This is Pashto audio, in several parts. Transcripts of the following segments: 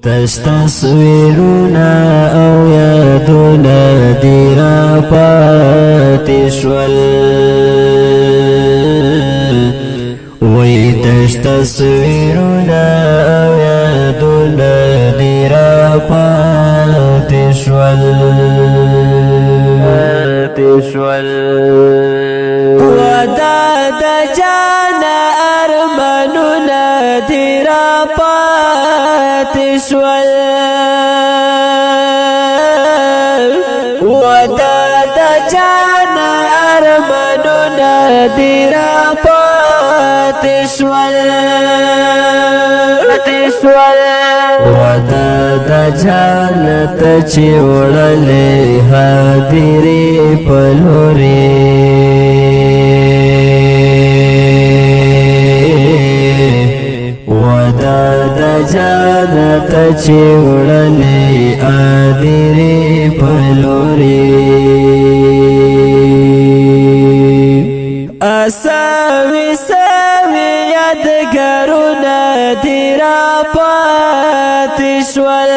تش تصویرونه او یادونه دی را پاتې شول وی تش تصویرونه او یادونه دی را پاتې شول ودا د جان ارمانونه دی را پاتې شول ودا د جان ارمانونه دی را پاتې شول ودا د جانت چې وړلې حاضرې په لورې ودا د جانت چې وړلې حاضرې په لورې اساوي ساوي یادګارونه دی را پاتې شول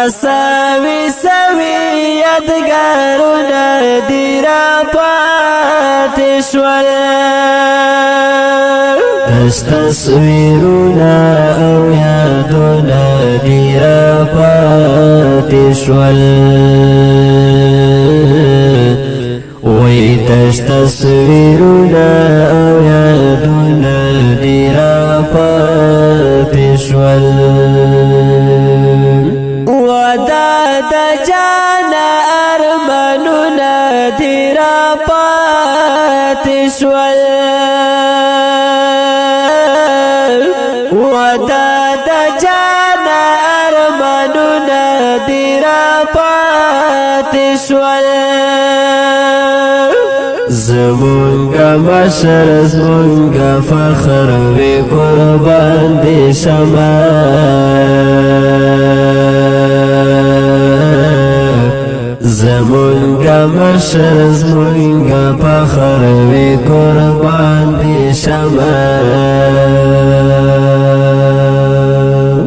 اساوي ساوي یادګارونه دی را پاتې شول تش تصویرونه او یادونه دی را پاتې شول وی تش تصویرونه او یادونه دی را پاتې شول ودا د جان ارمانونه دی را پاتې شول ودا د جان ارمانونه دی را پاتې شول زمونگا مشر زمونگا فخر وی قربان دی شما زمونگا مشر زمونگا فخر وی قربان دی شما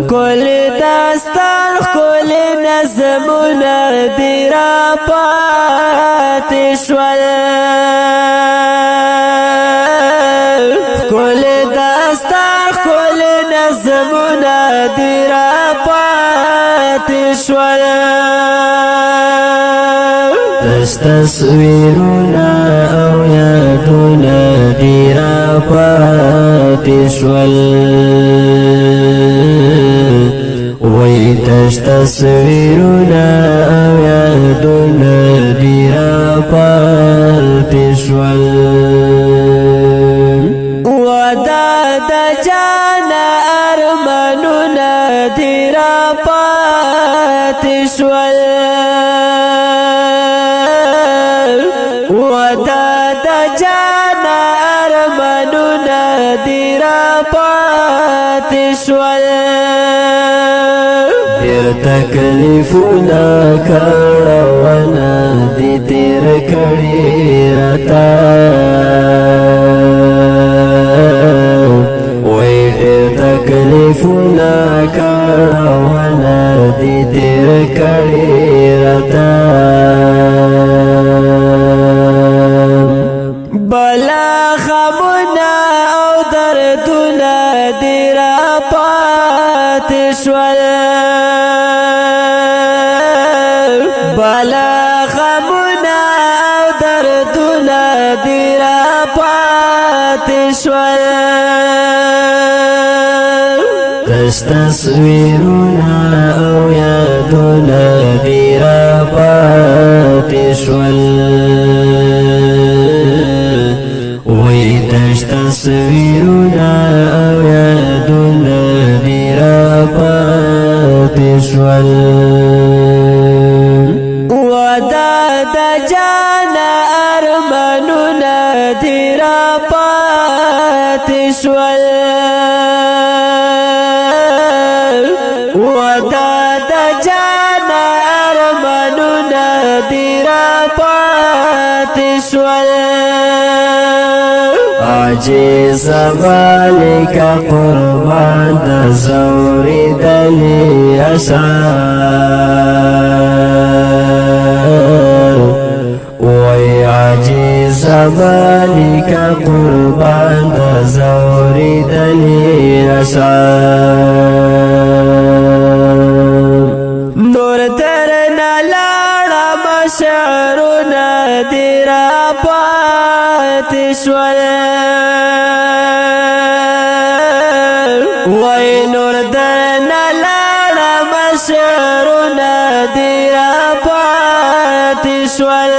کل داستان کل نظمونه دی را پاتې شول کل داستان کل نظمونه دی را پاتې شول تش تصویرونه او یادونه دی را پاتې شول وی تش تصویرونه او یادونه دی را پاتې شول ودا د جان ارمانونه دی را پاتې شول ودا د جان ارمانونه دی را پاتې شول ډېر تکلیفونه کړونه دي تیر کړي راته وای ډېر تکلیفونه کړونه دي تیر کړي راته بلا غمونه او دردونه دی را پاتې شول بلا غمونه او دردونه دی را پاتې شول تش تصویرونه او یادونه دی را پاتې شول وی تش تصویرونه او یادونه دی را پاتې شول ودا د جان ارمانونه دی را پاتې شول ودا د جان ارمانونه دی را پاتې شول عجز مالک قربان دا زوری دلی اشعار وی عجز مالک قربان دا زوری دلی اشعار نور درنا لاړه مشعرونه دې را پاتې شول وای نور درنا لاړه مشعرونه دې را پاتې شول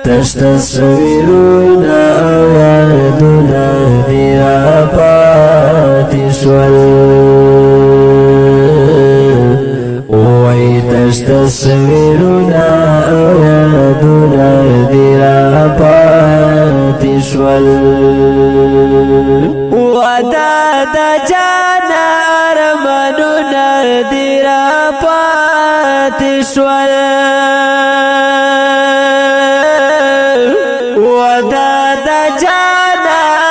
تش تصویرونه او یادونه دې را پاتې شول تش تصویرونه او یادونه دې را پاتې شول ودا د جان ارمانونه دې را پاتې شول ودا د جان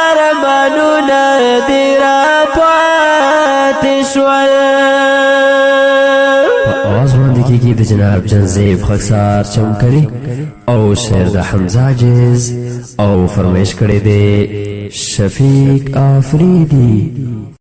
ارمانونه دې را پاتې شول کی د جناب جنزیب خاکسار چمکری او شعر د حمزه عاجز او فرمایش کړی دی شفیق آفریدی